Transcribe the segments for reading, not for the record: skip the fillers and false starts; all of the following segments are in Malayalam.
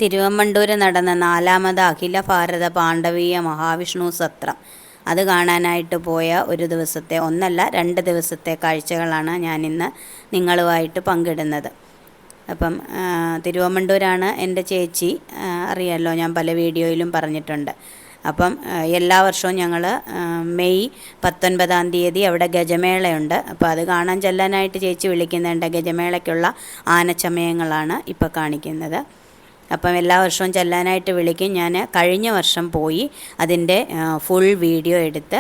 തിരുവമ്മണ്ടൂര് നടന്ന 4ാമത് അഖില ഭാരത പാണ്ഡവീയ മഹാവിഷ്ണു സത്രം അത് കാണാനായിട്ട് പോയ ഒരു ദിവസത്തെ ഒന്നല്ല 2 ദിവസത്തെ കാഴ്ചകളാണ് ഞാനിന്ന് നിങ്ങളുമായിട്ട് പങ്കിടുന്നത്. അപ്പം തിരുവമ്മണ്ടൂരാണ് എൻ്റെ ചേച്ചി, അറിയാമല്ലോ, ഞാൻ പല വീഡിയോയിലും പറഞ്ഞിട്ടുണ്ട്. അപ്പം എല്ലാ വർഷവും ഞങ്ങൾ മെയ് 19-ാം തീയതി അവിടെ ഗജമേളയുണ്ട്. അപ്പോൾ അത് കാണാൻ ചെല്ലാനായിട്ട് ചേച്ചി വിളിക്കുന്നുണ്ട്. ഗജമേളയ്ക്കുള്ള ആനച്ചമയങ്ങളാണ് ഇപ്പോൾ കാണിക്കുന്നത്. അപ്പം എല്ലാ വർഷവും ചെല്ലാനായിട്ട് വിളിക്കും. ഞാൻ കഴിഞ്ഞ വർഷം പോയി അതിൻ്റെ ഫുൾ വീഡിയോ എടുത്ത്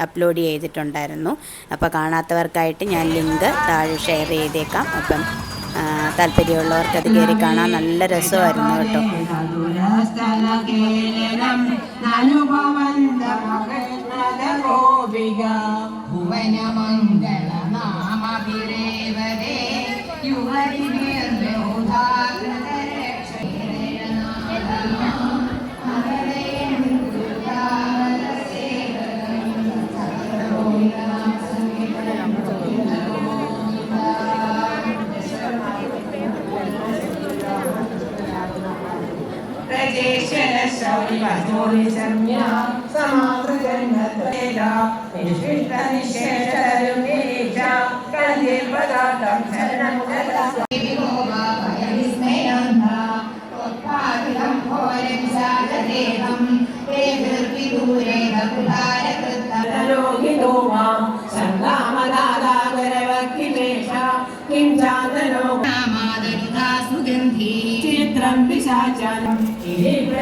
അപ്ലോഡ് ചെയ്തിട്ടുണ്ടായിരുന്നു. അപ്പോൾ കാണാത്തവർക്കായിട്ട് ഞാൻ ലിങ്ക് താഴെ ഷെയർ ചെയ്തേക്കാം. അപ്പം താല്പര്യമുള്ളവർക്ക് അത് കയറി കാണാൻ നല്ല രസമായിരുന്നു കേട്ടോ.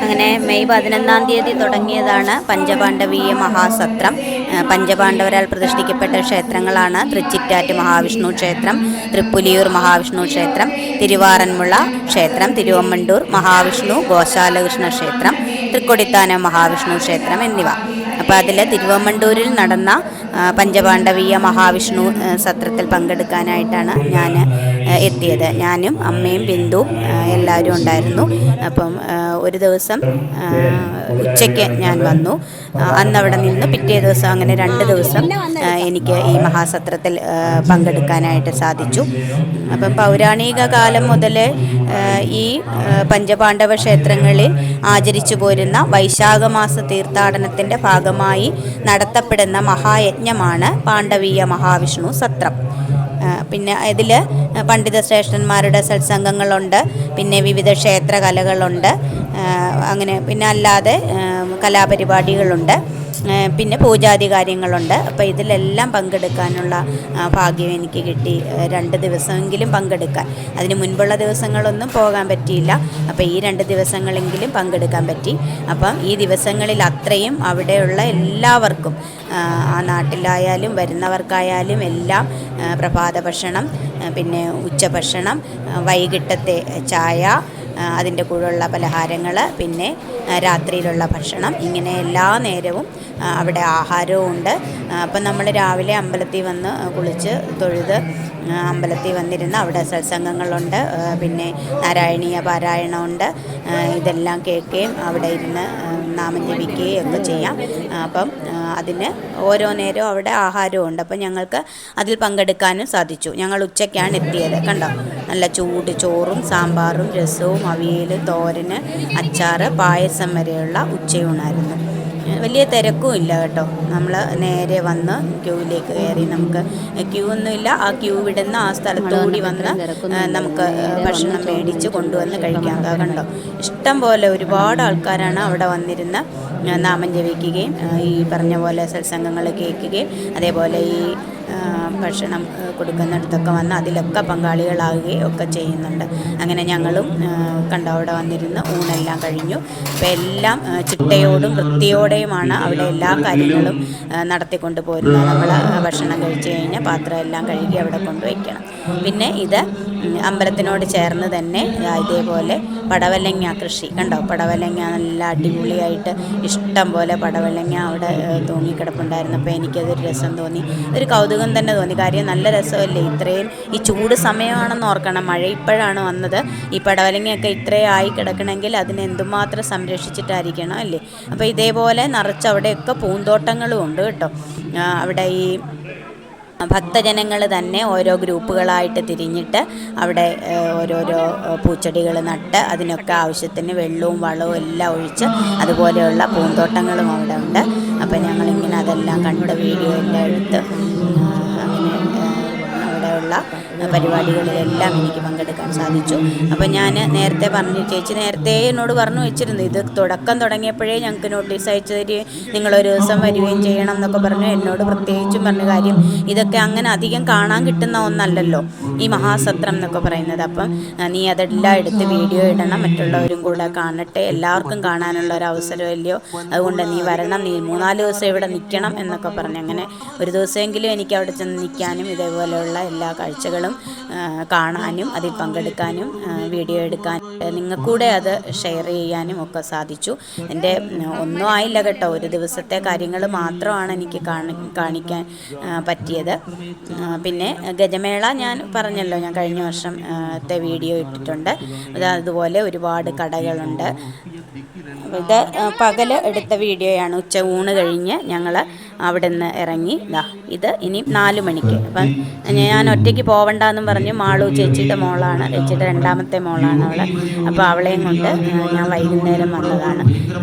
അങ്ങനെ മെയ് 11-ാം തീയതി തുടങ്ങിയതാണ് പഞ്ചപാണ്ഡവീയ മഹാസത്രം. പഞ്ചപാണ്ഡവരാൽ പ്രതിഷ്ഠിക്കപ്പെട്ട ക്ഷേത്രങ്ങളാണ് തൃച്ചിറ്റാറ്റ് മഹാവിഷ്ണു ക്ഷേത്രം, തൃപ്പുലിയൂർ മഹാവിഷ്ണു ക്ഷേത്രം, തിരുവാറന്മുള ക്ഷേത്രം, തിരുവമ്മണ്ടൂർ മഹാവിഷ്ണു ഗോശാലകൃഷ്ണ ക്ഷേത്രം, തൃക്കൊടിത്താനം മഹാവിഷ്ണു ക്ഷേത്രം എന്നിവ. അപ്പോൾ അതിൽ തിരുവമ്മണ്ടൂരിൽ നടന്ന പഞ്ചപാണ്ഡവീയ മഹാവിഷ്ണു സത്രത്തിൽ പങ്കെടുക്കാനായിട്ടാണ് ഞാൻ എത്തിയത്. ഞാനും അമ്മയും ബിന്ദുവും എല്ലാവരും ഉണ്ടായിരുന്നു. അപ്പം ഒരു ദിവസം ഉച്ചയ്ക്ക് ഞാൻ വന്നു. അന്നവിടെ നിന്ന് പിറ്റേ ദിവസം, അങ്ങനെ 2 ദിവസം എനിക്ക് ഈ മഹാസത്രത്തിൽ പങ്കെടുക്കാനായിട്ട് സാധിച്ചു. അപ്പം പൗരാണിക കാലം മുതൽ ഈ പഞ്ചപാണ്ഡവ ക്ഷേത്രങ്ങളിൽ ആചരിച്ചു പോരുന്ന വൈശാഖമാസ തീർത്ഥാടനത്തിൻ്റെ ഭാഗമായി നടത്തപ്പെടുന്ന മഹായജ്ഞമാണ് പാണ്ഡവീയ മഹാവിഷ്ണു സത്രം. പിന്നെ ഇതിൽ പണ്ഡിത ശ്രേഷ്ഠന്മാരുടെ സത്സംഗങ്ങളുണ്ട്, പിന്നെ വിവിധ ക്ഷേത്ര കലകളുണ്ട്, അങ്ങനെ പിന്നെ അല്ലാതെ കലാപരിപാടികളുണ്ട്, പിന്നെ പൂജാതി കാര്യങ്ങളുണ്ട്. അപ്പോൾ ഇതിലെല്ലാം പങ്കെടുക്കാനുള്ള ഭാഗ്യം എനിക്ക് കിട്ടി. 2 ദിവസമെങ്കിലും പങ്കെടുക്കാൻ. അതിന് മുൻപുള്ള ദിവസങ്ങളൊന്നും പോകാൻ പറ്റിയില്ല. അപ്പോൾ ഈ 2 ദിവസങ്ങളെങ്കിലും പങ്കെടുക്കാൻ പറ്റി. അപ്പം ഈ ദിവസങ്ങളിൽ അത്രയും അവിടെയുള്ള എല്ലാവർക്കും, ആ നാട്ടിലായാലും വരുന്നവർക്കായാലും എല്ലാം പ്രഭാത ഭക്ഷണം, പിന്നെ ഉച്ചഭക്ഷണം, വൈകിട്ടത്തെ ചായ, അതിൻ്റെ കൂടെയുള്ള പലഹാരങ്ങൾ, പിന്നെ രാത്രിയിലുള്ള ഭക്ഷണം, ഇങ്ങനെ എല്ലാ നേരവും അവിടെ ആഹാരവും ഉണ്ട്. അപ്പം നമ്മൾ രാവിലെ അമ്പലത്തിൽ വന്ന് കുളിച്ച് തൊഴുത് അമ്പലത്തിൽ വന്നിരുന്ന് അവിടെ സത്സംഗങ്ങളുണ്ട്, പിന്നെ നാരായണീയ പാരായണമുണ്ട്. ഇതെല്ലാം കേൾക്കുകയും അവിടെ ഇരുന്ന് നാമം ജപിക്കുകയും ഒക്കെ ചെയ്യാം. അപ്പം അതിന് ഓരോ നേരവും അവിടെ ആഹാരവും ഉണ്ട്. അപ്പം ഞങ്ങൾക്ക് അതിൽ പങ്കെടുക്കാനും സാധിച്ചു. ഞങ്ങൾ ഉച്ചയ്ക്കാണ് എത്തിയത്. കണ്ടോ, നല്ല ചൂട് ചോറും സാമ്പാറും രസവും അവിയൽ, തോരന്, അച്ചാറ്, പായസം വരെയുള്ള ഉച്ചയൂണായിരുന്നു. വലിയ തിരക്കും ഇല്ല കേട്ടോ. നമ്മൾ നേരെ വന്ന് ക്യൂവിലേക്ക് കയറി. നമുക്ക് ക്യൂ ഒന്നുമില്ല. ആ ക്യൂ വിടുന്ന ആ സ്ഥലത്തുകൂടി വന്ന് നമുക്ക് ഭക്ഷണം മേടിച്ച് കൊണ്ടുവന്ന് കഴിക്കാം. കണ്ടോ, ഇഷ്ടം പോലെ ഒരുപാട് ആൾക്കാരാണ് അവിടെ വന്നിരുന്ന് നാമം ജപിക്കുകയും ഈ പറഞ്ഞ പോലെ സത്സംഗങ്ങൾ കേൾക്കുകയും അതേപോലെ ഈ ഭക്ഷണം കൊടുക്കുന്നിടത്തൊക്കെ വന്ന് അതിലൊക്കെ പങ്കാളികളാകുകയും ഒക്കെ ചെയ്യുന്നുണ്ട്. അങ്ങനെ ഞങ്ങളും കണ്ടോ അവിടെ വന്നിരുന്ന് ഊണെല്ലാം കഴിഞ്ഞു. അപ്പോൾ എല്ലാം ചിട്ടയോടും വൃത്തിയോടെയുമാണ് അവിടെ എല്ലാ കാര്യങ്ങളും നടത്തിക്കൊണ്ട് പോരുന്നത്. നമ്മൾ ഭക്ഷണം കഴിച്ച് കഴിഞ്ഞാൽ പാത്രം എല്ലാം കഴുകി അവിടെ കൊണ്ടുവയ്ക്കണം. പിന്നെ ഇത് അമ്പലത്തിനോട് ചേർന്ന് തന്നെ ഇതേപോലെ പടവലങ്ങ കൃഷി കണ്ടോ. പടവലങ്ങ നല്ല അടിപൊളിയായിട്ട് ഇഷ്ടം പോലെ പടവലങ്ങ അവിടെ തൂങ്ങിക്കിടപ്പുണ്ടായിരുന്നു. അപ്പോൾ എനിക്കതൊരു രസം തോന്നി, ഒരു കൗതുകം തന്നെ തോന്നി. കാര്യം നല്ല രസമല്ലേ. ഇത്രയും ഈ ചൂട് സമയമാണെന്ന് ഓർക്കണം, മഴ ഇപ്പോഴാണ് വന്നത്. ഈ പടവലങ്ങയൊക്കെ ഇത്രയും ആയി കിടക്കണമെങ്കിൽ അതിനെ എന്തുമാത്രം സംരക്ഷിച്ചിട്ടായിരിക്കണം അല്ലേ. അപ്പോൾ ഇതേപോലെ നിറച്ച് അവിടെയൊക്കെ പൂന്തോട്ടങ്ങളും ഉണ്ട് കേട്ടോ. അവിടെ ഈ ഭക്തജനങ്ങൾ തന്നെ ഓരോ ഗ്രൂപ്പുകളായിട്ട് തിരിഞ്ഞിട്ട് അവിടെ ഓരോരോ പൂച്ചെടികൾ നട്ട് അതിനൊക്കെ ആവശ്യത്തിന് വെള്ളവും വളവും എല്ലാം ഒഴിച്ച് അതുപോലെയുള്ള പൂന്തോട്ടങ്ങളും അവിടെ ഉണ്ട്. അപ്പോൾ ഞങ്ങളിങ്ങനെ അതെല്ലാം കണ്ട് വീഡിയോ എല്ലാം എടുത്ത് അങ്ങനെ അവിടെയുള്ള പരിപാടികളിലെല്ലാം എനിക്ക് പങ്കെടുക്കാൻ സാധിച്ചു. അപ്പോൾ ഞാൻ നേരത്തെ പറഞ്ഞു, ചേച്ചി നേരത്തെ എന്നോട് പറഞ്ഞു വെച്ചിരുന്നു, ഇത് തുടക്കം തുടങ്ങിയപ്പോഴേ ഞങ്ങൾക്ക് നോട്ടീസ് അയച്ചു തരികയും നിങ്ങളൊരു ദിവസം വരികയും ചെയ്യണം എന്നൊക്കെ പറഞ്ഞു. എന്നോട് പ്രത്യേകിച്ചും പറഞ്ഞ കാര്യം, ഇതൊക്കെ അങ്ങനെ അധികം കാണാൻ കിട്ടുന്ന ഒന്നല്ലല്ലോ ഈ മഹാസത്രം എന്നൊക്കെ പറയുന്നത്. അപ്പം നീ അതെല്ലാം എടുത്ത് വീഡിയോ ഇടണം, മറ്റുള്ളവരും കൂടെ കാണട്ടെ, എല്ലാവർക്കും കാണാനുള്ള ഒരു അവസരമല്ലയോ, അതുകൊണ്ട് നീ വരണം, നീ 3-4 ദിവസം ഇവിടെ നിൽക്കണം എന്നൊക്കെ പറഞ്ഞു. അങ്ങനെ ഒരു ദിവസമെങ്കിലും എനിക്ക് അവിടെ ചെന്ന് നിൽക്കാനും ഇതേപോലെയുള്ള എല്ലാ കാഴ്ചകളും കാണാനും അതിൽ പങ്കെടുക്കാനും വീഡിയോ എടുക്കാനും നിങ്ങൾക്കൂടെ അത് ഷെയർ ചെയ്യാനും ഒക്കെ സാധിച്ചു. എൻ്റെ ഒന്നും ആയില്ല കേട്ടോ, ഒരു ദിവസത്തെ കാര്യങ്ങൾ മാത്രമാണ് എനിക്ക് കാണിക്കാൻ പറ്റിയത്. പിന്നെ ഗജമേള ഞാൻ പറഞ്ഞല്ലോ, ഞാൻ കഴിഞ്ഞ വർഷത്തെ വീഡിയോ ഇട്ടിട്ടുണ്ട്. അതുപോലെ ഒരുപാട് കടകളുണ്ട്. ഇത് പകൽ എടുത്ത വീഡിയോയാണ്. ഉച്ച ഊണ് കഴിഞ്ഞ് ഞങ്ങൾ അവിടെ നിന്ന് ഇറങ്ങി. ഇത് ഇനി 4 മണിക്ക്. അപ്പം ഞാൻ ഒറ്റയ്ക്ക് പോവണ്ടെന്നും പറഞ്ഞു. മാളു ചേച്ചിയുടെ മോളാണ്, ചേച്ചിയുടെ 2ാമത്തെ മോളാണ് അവൾ. അപ്പോൾ അവളെയും കൊണ്ട് ഞാൻ വൈകുന്നേരം വന്നതാണ്.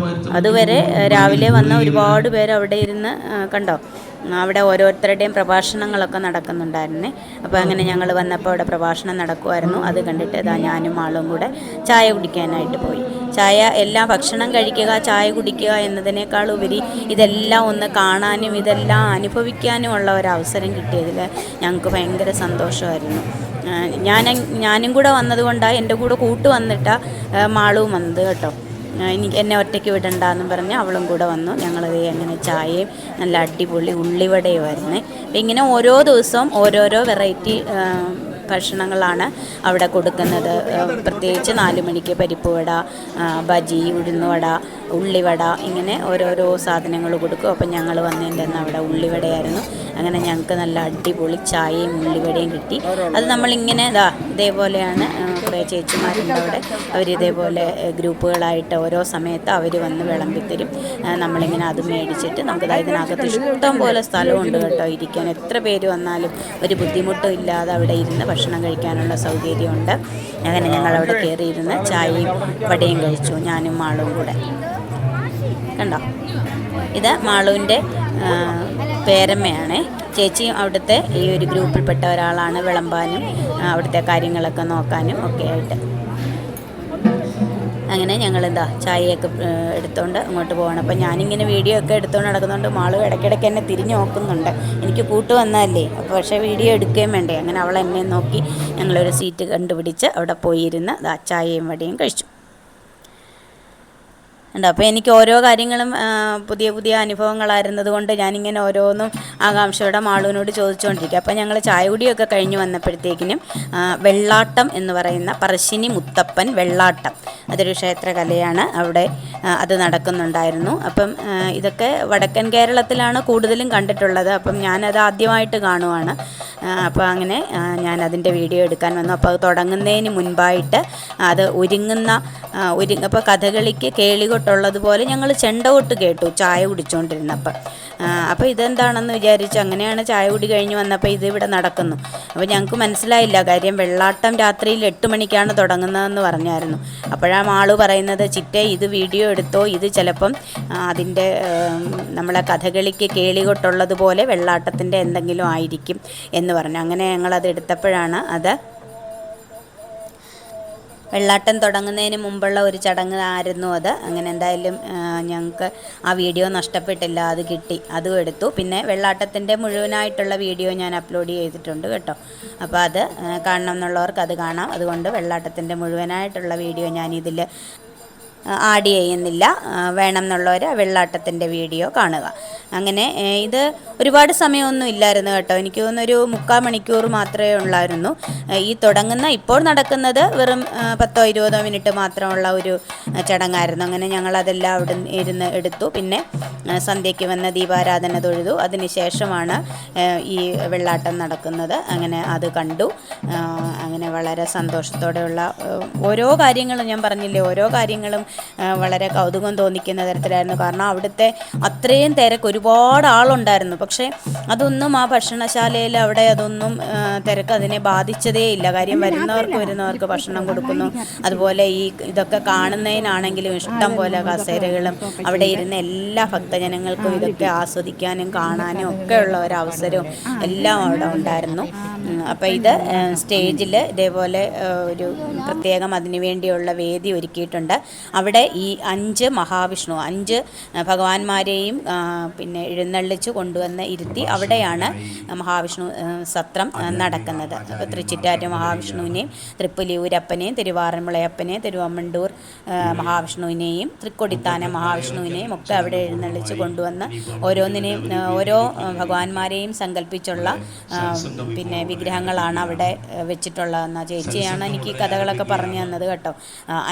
അതുവരെ രാവിലെ വന്ന ഒരുപാട് പേര് അവിടെ ഇരുന്ന് കണ്ടോ, അവിടെ ഓരോരുത്തരുടെയും പ്രഭാഷണങ്ങളൊക്കെ നടക്കുന്നുണ്ടായിരുന്നേ. അപ്പോൾ അങ്ങനെ ഞങ്ങൾ വന്നപ്പോൾ അവിടെ പ്രഭാഷണം നടക്കുമായിരുന്നു. അത് കണ്ടിട്ട് ഞാനും ആളും കൂടെ ചായ കുടിക്കാനായിട്ട് പോയി. ചായ എല്ലാം ഭക്ഷണം കഴിക്കുക, ചായ കുടിക്കുക എന്നതിനേക്കാളുപരി ഇതെല്ലാം ഒന്ന് കാണാനും ഇതെല്ലാം അനുഭവിക്കാനും ഉള്ള ഒരവസരം കിട്ടിയതിൽ ഞങ്ങൾക്ക് ഭയങ്കര സന്തോഷമായിരുന്നു. ഞാനും കൂടെ വന്നതുകൊണ്ടാണ് എൻ്റെ കൂടെ കൂട്ട് വന്നിട്ടാണ് മാളുവും വന്നത് കേട്ടോ. എന്നെ ഒറ്റയ്ക്ക് വിടണ്ടെന്നും പറഞ്ഞ് അവളും കൂടെ വന്നു. ഞങ്ങളത് അങ്ങനെ ചായയും നല്ല അടിപൊളി ഉള്ളിവടയുമായിരുന്നേ. അപ്പം ഇങ്ങനെ ഓരോ ദിവസവും ഓരോരോ വെറൈറ്റി ഭക്ഷണങ്ങളാണ് അവിടെ കൊടുക്കുന്നത്. പ്രത്യേകിച്ച് 4 മണിക്ക് പരിപ്പുവട, ബജി, ഉഴുന്നുവട, ഉള്ളിവട, ഇങ്ങനെ ഓരോരോ സാധനങ്ങൾ കൊടുക്കും. അപ്പം ഞങ്ങൾ വന്നതിൻ്റെ അന്ന് അവിടെ ഉള്ളിവടയായിരുന്നു. അങ്ങനെ ഞങ്ങൾക്ക് നല്ല അടിപൊളി ചായയും ഉള്ളിവടയും കിട്ടി. അത് നമ്മളിങ്ങനെ ഇതേപോലെയാണ് കുറേ ചേച്ചിമാരുണ്ട് അവിടെ. അവരിതേപോലെ ഗ്രൂപ്പുകളായിട്ട് ഓരോ സമയത്ത് അവർ വന്ന് വിളമ്പിത്തരും. നമ്മളിങ്ങനെ അത് മേടിച്ചിട്ട് നമുക്ക് ഇതിനകത്ത് ഇഷ്ടം പോലെ സ്ഥലമുണ്ട് കേട്ടോ ഇരിക്കാൻ. എത്ര പേര് വന്നാലും ഒരു ബുദ്ധിമുട്ടും ഇല്ലാതെ അവിടെ ഇരുന്ന് ഭക്ഷണം കഴിക്കാനുള്ള സൗകര്യമുണ്ട്. അങ്ങനെ ഞങ്ങളവിടെ കയറിയിരുന്ന് ചായയും വടയും കഴിച്ചു, ഞാനും മാളും കൂടെ. കണ്ടോ, ഇത് മാളുവിൻ്റെ പേരമ്മയാണ്. ചേച്ചിയും അവിടുത്തെ ഈ ഒരു ഗ്രൂപ്പിൽപ്പെട്ട ഒരാളാണ്, വിളമ്പാനും അവിടുത്തെ കാര്യങ്ങളൊക്കെ നോക്കാനും ഒക്കെ ആയിട്ട്. അങ്ങനെ ഞങ്ങളെന്താ ചായയൊക്കെ എടുത്തുകൊണ്ട് അങ്ങോട്ട് പോകണം. അപ്പം ഞാനിങ്ങനെ വീഡിയോ ഒക്കെ എടുത്തുകൊണ്ട് നടക്കുന്നുണ്ട്. മാള് ഇടയ്ക്കിടയ്ക്ക് എന്നെ തിരിഞ്ഞ് നോക്കുന്നുണ്ട്. എനിക്ക് കൂട്ട് വന്നതല്ലേ, അപ്പോൾ പക്ഷേ വീഡിയോ എടുക്കുകയും വേണ്ടേ. അങ്ങനെ അവൾ എന്നെ നോക്കി ഞങ്ങളൊരു സീറ്റ് കണ്ടുപിടിച്ച് അവിടെ പോയിരുന്ന് ചായയും വടയും കഴിച്ചു. ഉണ്ട്. അപ്പോൾ എനിക്ക് ഓരോ കാര്യങ്ങളും പുതിയ പുതിയ അനുഭവങ്ങളായിരുന്നത് കൊണ്ട് ഞാനിങ്ങനെ ഓരോന്നും ആകാംക്ഷയോടെ മാളുവിനോട് ചോദിച്ചുകൊണ്ടിരിക്കുക. അപ്പോൾ ഞങ്ങൾ ചായ കുടിയൊക്കെ കഴിഞ്ഞ് വന്നപ്പോഴത്തേക്കിനും വെള്ളാട്ടം എന്ന് പറയുന്ന പറശ്ശിനി മുത്തപ്പൻ വെള്ളാട്ടം, അതൊരു ക്ഷേത്രകലയാണ്. അവിടെ അത് നടക്കുന്നുണ്ടായിരുന്നു. അപ്പം ഇതൊക്കെ വടക്കൻ കേരളത്തിലാണ് കൂടുതലും കണ്ടിട്ടുള്ളത്. അപ്പം ഞാനത് ആദ്യമായിട്ട് കാണുവാണ്. അപ്പോൾ അങ്ങനെ ഞാനതിൻ്റെ വീഡിയോ എടുക്കാൻ വന്നു. അപ്പോൾ അത് തുടങ്ങുന്നതിന് മുൻപായിട്ട് അത് അപ്പോൾ കഥകളിക്ക് കേളികൊട്ടുള്ളതുപോലെ ഞങ്ങൾ ചെണ്ടകൊട്ട് കേട്ടു ചായ കുടിച്ചുകൊണ്ടിരുന്നപ്പോൾ. അപ്പോൾ ഇതെന്താണെന്ന് വിചാരിച്ചു. അങ്ങനെയാണ് ചായ കുടി കഴിഞ്ഞ് വന്നപ്പോൾ ഇതിവിടെ നടക്കുന്നു. അപ്പോൾ ഞങ്ങൾക്ക് മനസ്സിലായില്ല കാര്യം. വെള്ളാട്ടം രാത്രിയിൽ 8 മണിക്കാണ് തുടങ്ങുന്നതെന്ന് പറഞ്ഞായിരുന്നു. അപ്പോഴാണ് ആള് പറയുന്നത്, ചിറ്റേ ഇത് വീഡിയോ എടുത്തോ, ഇത് ചിലപ്പം അതിൻ്റെ നമ്മളെ കഥകളിക്ക് കേളികൊട്ടുള്ളതുപോലെ വെള്ളാട്ടത്തിൻ്റെ എന്തെങ്കിലും ആയിരിക്കും എന്ന് പറഞ്ഞു. അങ്ങനെ ഞങ്ങളത് എടുത്തപ്പോഴാണ് അത് വെള്ളാട്ടം തുടങ്ങുന്നതിന് മുമ്പുള്ള ഒരു ചടങ്ങ് ആയിരുന്നു അത്. അങ്ങനെ എന്തായാലും ഞങ്ങൾക്ക് ആ വീഡിയോ നഷ്ടപ്പെട്ടില്ല, അത് കിട്ടി, അതും എടുത്തു. പിന്നെ വെള്ളാട്ടത്തിൻ്റെ മുഴുവനായിട്ടുള്ള വീഡിയോ ഞാൻ അപ്ലോഡ് ചെയ്തിട്ടുണ്ട് കേട്ടോ. അപ്പോൾ അത് കാണണം എന്നുള്ളവർക്ക് അത് കാണാം. അതുകൊണ്ട് വെള്ളാട്ടത്തിൻ്റെ മുഴുവനായിട്ടുള്ള വീഡിയോ ഞാനിതിൽ ആഡ് ചെയ്യുന്നില്ല. വേണം എന്നുള്ളവർ വെള്ളാട്ടത്തിൻ്റെ വീഡിയോ കാണുക. അങ്ങനെ ഇത് ഒരുപാട് സമയമൊന്നും ഇല്ലായിരുന്നു കേട്ടോ. എനിക്ക് തോന്നുന്നൊരു 3/4 മണിക്കൂർ മാത്രമേ ഉള്ളായിരുന്നു. ഈ തുടങ്ങുന്ന ഇപ്പോൾ നടക്കുന്നത് വെറും 10-20 മിനിറ്റ് മാത്രമുള്ള ഒരു ചടങ്ങായിരുന്നു. അങ്ങനെ ഞങ്ങളതെല്ലാം അവിടെ ഇരുന്ന് എടുത്തു. പിന്നെ സന്ധ്യയ്ക്ക് വന്ന ദീപാരാധന തൊഴുതു. അതിനുശേഷമാണ് ഈ വെള്ളാട്ടം നടക്കുന്നത്. അങ്ങനെ അത് കണ്ടു. അങ്ങനെ വളരെ സന്തോഷത്തോടെയുള്ള ഓരോ കാര്യങ്ങളും, ഞാൻ പറഞ്ഞില്ലേ, ഓരോ കാര്യങ്ങളും വളരെ കൗതുകം തോന്നിക്കുന്ന തരത്തിലായിരുന്നു. കാരണം അവിടുത്തെ അത്രയും തിരക്ക്, ഒരുപാട് ആളുണ്ടായിരുന്നു. പക്ഷേ അതൊന്നും ആ ഭക്ഷണശാലയിൽ അവിടെ അതൊന്നും തിരക്ക് അതിനെ ബാധിച്ചതേ ഇല്ല. കാര്യം വരുന്നവർക്ക് ഭക്ഷണം കൊടുക്കുന്നു. അതുപോലെ ഇതൊക്കെ കാണുന്നതിനാണെങ്കിലും ഇഷ്ടം പോലെ കസേരകളും അവിടെ ഇരുന്ന എല്ലാ ഭക്തജനങ്ങൾക്കും ഇതൊക്കെ ആസ്വദിക്കാനും കാണാനും ഒക്കെ ഉള്ള ഒരു അവസരവും എല്ലാം അവിടെ ഉണ്ടായിരുന്നു. അപ്പോൾ ഇത് സ്റ്റേജിൽ ഇതേപോലെ ഒരു പ്രത്യേകം അതിനു വേണ്ടിയുള്ള വേദി ഒരുക്കിയിട്ടുണ്ട്. അവിടെ ഈ 5 ഭഗവാന്മാരെയും പിന്നെ എഴുന്നള്ളിച്ച് കൊണ്ടുവന്ന് ഇരുത്തി അവിടെയാണ് മഹാവിഷ്ണു സത്രം നടക്കുന്നത്. അപ്പോൾ തൃച്ചിറ്റാറ്റ് മഹാവിഷ്ണുവിനെയും തൃപ്പുലിയൂരപ്പനെയും തിരുവാറന്മുളയപ്പനെയും തിരുവമ്മണ്ടൂർ മഹാവിഷ്ണുവിനെയും തൃക്കൊടിത്താന മഹാവിഷ്ണുവിനെയും ഒക്കെ അവിടെ എഴുന്നള്ളിച്ച് കൊണ്ടുവന്ന് ഓരോ ഭഗവാന്മാരെയും സങ്കല്പിച്ചുള്ള പിന്നെ വിഗ്രഹങ്ങളാണ് അവിടെ വെച്ചിട്ടുള്ളതെന്നാണ് ചേച്ചിയാണ് എനിക്ക് ഈ കഥകളൊക്കെ പറഞ്ഞു തന്നത് കേട്ടോ.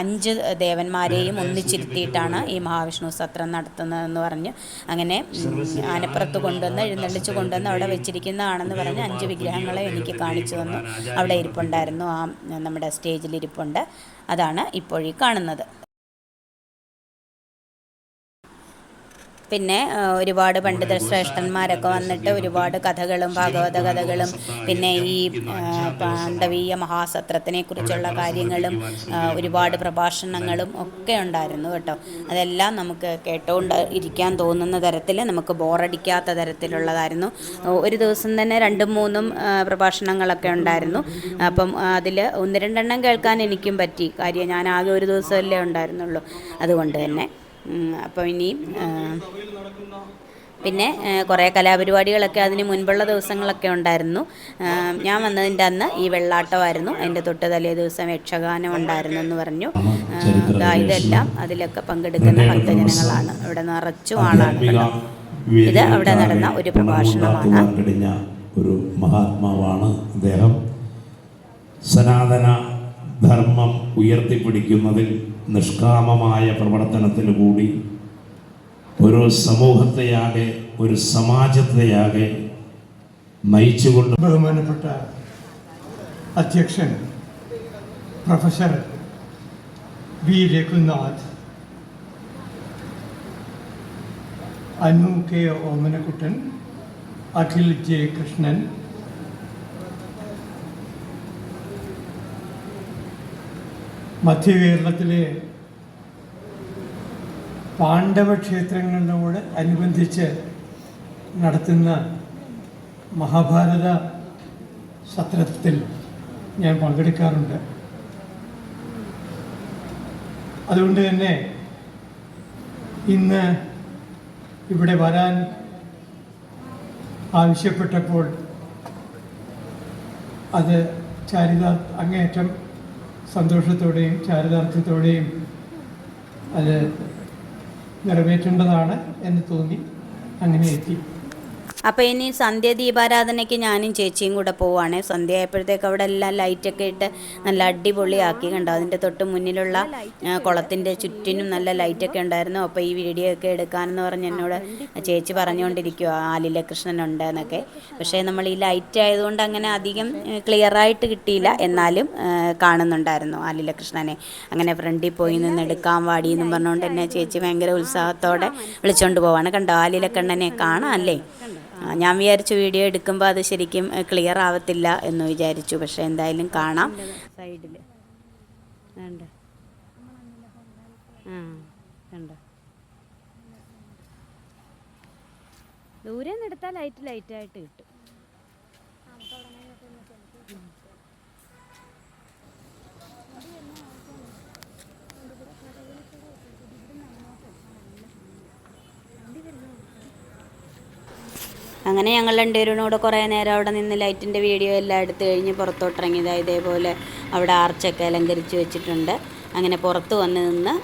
5 ദേവന്മാരെയും ഒന്നിച്ചിരുത്തിയിട്ടാണ് ഈ മഹാവിഷ്ണു സത്രം നടത്തുന്നതെന്ന് പറഞ്ഞ് അങ്ങനെ ആനപ്പുറത്ത് കൊണ്ടുവന്ന് എഴുന്നള്ളിച്ച് കൊണ്ടുവന്ന് അവിടെ വെച്ചിരിക്കുന്നതാണെന്ന് പറഞ്ഞ് 5 വിഗ്രഹങ്ങളെ എനിക്ക് കാണിച്ചു തന്നു. അവിടെ ഇരിപ്പുണ്ടായിരുന്നു, നമ്മുടെ സ്റ്റേജിൽ ഇരിപ്പുണ്ട്. അതാണ് ഇപ്പോഴീ കാണുന്നത്. പിന്നെ ഒരുപാട് പണ്ഡിത ശ്രേഷ്ഠന്മാരൊക്കെ വന്നിട്ട് ഒരുപാട് കഥകളും ഭാഗവത കഥകളും പിന്നെ ഈ പാണ്ഡവീയ മഹാസത്രത്തിനെ കുറിച്ചുള്ള കാര്യങ്ങളും ഒരുപാട് പ്രഭാഷണങ്ങളും ഒക്കെ ഉണ്ടായിരുന്നു കേട്ടോ. അതെല്ലാം നമുക്ക് കേട്ടുകൊണ്ട് ഇരിക്കാൻ തോന്നുന്ന തരത്തിൽ, നമുക്ക് ബോറടിക്കാത്ത തരത്തിലുള്ളതായിരുന്നു. ഒരു ദിവസം തന്നെ 2-3 പ്രഭാഷണങ്ങളൊക്കെ ഉണ്ടായിരുന്നു. അപ്പം അതിൽ 1-2 കേൾക്കാൻ എനിക്കും പറ്റി. കാര്യം ഞാൻ ആകെ ഒരു ദിവസമല്ലേ ഉണ്ടായിരുന്നുള്ളൂ, അതുകൊണ്ട് തന്നെ. അപ്പോൾ ഇനി പിന്നെ കുറേ കലാപരിപാടികളൊക്കെ അതിന് മുൻപുള്ള ദിവസങ്ങളൊക്കെ ഉണ്ടായിരുന്നു. ഞാൻ വന്നതിൻ്റെ അന്ന് ഈ വെള്ളാട്ടമായിരുന്നു. അതിൻ്റെ തൊട്ട് തലേ ദിവസം യക്ഷഗാനം ഉണ്ടായിരുന്നു എന്ന് പറഞ്ഞു. ഇതെല്ലാം അതിലൊക്കെ പങ്കെടുക്കുന്ന ഭക്തജനങ്ങളാണ്. ഇവിടെ നിറച്ചും ആളാണ്. ഇത് അവിടെ നടന്ന ഒരു പ്രഭാഷണമാണ്. ഒരു മഹാത്മാവാണ് അദ്ദേഹം. സനാതന ധർമ്മം ഉയർത്തിപ്പിടിക്കുന്നതിൽ നിഷ്കാമമായ പ്രവർത്തനത്തിലൂടി ഒരു സമൂഹത്തെയാകെ, ഒരു സമാജത്തെയാകെ നയിച്ചുകൊണ്ട് ബഹുമാനപ്പെട്ട അധ്യക്ഷൻ professor V Raghunath, Anu K Omanakuttan, Akhil J Krishnan, മധ്യകേരളത്തിലെ പാണ്ഡവ ക്ഷേത്രങ്ങളോട് അനുബന്ധിച്ച് നടത്തുന്ന മഹാഭാരത സത്രത്തിൽ ഞാൻ പങ്കെടുക്കാറുണ്ട്. അതുകൊണ്ട് തന്നെ ഇന്ന് ഇവിടെ വരാൻ ആവശ്യപ്പെട്ടപ്പോൾ അത് അങ്ങേയറ്റം സന്തോഷത്തോടെയും ചാരിതാർത്ഥ്യത്തോടെയും അത് നിറവേറ്റേണ്ടതാണ് എന്ന് തോന്നി അങ്ങനെ എത്തി. അപ്പോൾ ഇനി സന്ധ്യ ദീപാരാധനയ്ക്ക് ഞാനും ചേച്ചിയും കൂടെ പോവുകയാണ്. സന്ധ്യ ആയപ്പോഴത്തേക്ക് അവിടെ എല്ലാം ലൈറ്റൊക്കെ ഇട്ട് നല്ല അടിപൊളിയാക്കി കണ്ടോ. അതിൻ്റെ തൊട്ട് മുന്നിലുള്ള കുളത്തിൻ്റെ ചുറ്റിനും നല്ല ലൈറ്റൊക്കെ ഉണ്ടായിരുന്നു. അപ്പോൾ ഈ വീഡിയോ ഒക്കെ എടുക്കാനെന്ന് പറഞ്ഞ് എന്നോട് ചേച്ചി പറഞ്ഞുകൊണ്ടിരിക്കുക ആലില കൃഷ്ണനുണ്ട് എന്നൊക്കെ. പക്ഷേ നമ്മൾ ഈ ലൈറ്റ് ആയതുകൊണ്ട് അങ്ങനെ അധികം ക്ലിയറായിട്ട് കിട്ടിയില്ല, എന്നാലും കാണുന്നുണ്ടായിരുന്നു ആലില കൃഷ്ണനെ. അങ്ങനെ ഫ്രണ്ടിൽ പോയി നിന്ന് എടുക്കാൻ വാടിയെന്നും പറഞ്ഞുകൊണ്ട് എന്നെ ചേച്ചി ഭയങ്കര ഉത്സാഹത്തോടെ വിളിച്ചുകൊണ്ട് പോവാണ്. കണ്ടോ ആലില കണ്ണനെ കാണാം അല്ലേ. ഞാൻ വിചാരിച്ചു വീഡിയോ എടുക്കുമ്പോൾ അത് ശരിക്കും ക്ലിയർ ആവത്തില്ല എന്ന് വിചാരിച്ചു. പക്ഷേ എന്തായാലും കാണാം. സൈഡിൽ കണ്ടോ, കണ്ടോ, ദൂരെ നിന്ന് എടുത്താൽ ലൈറ്റായിട്ട് കിട്ടും. അങ്ങനെ ഞങ്ങൾ രണ്ടുപേരും കൂടെ കുറേ നേരം അവിടെ നിന്ന് ലൈറ്റിൻ്റെ വീഡിയോ എല്ലാം എടുത്തു കഴിഞ്ഞ് പുറത്തോട്ടിറങ്ങിയതാണ്. ഇതേപോലെ അവിടെ ആർച്ചൊക്കെ അലങ്കരിച്ച് വെച്ചിട്ടുണ്ട്. അങ്ങനെ പുറത്ത് വന്ന് നിന്ന്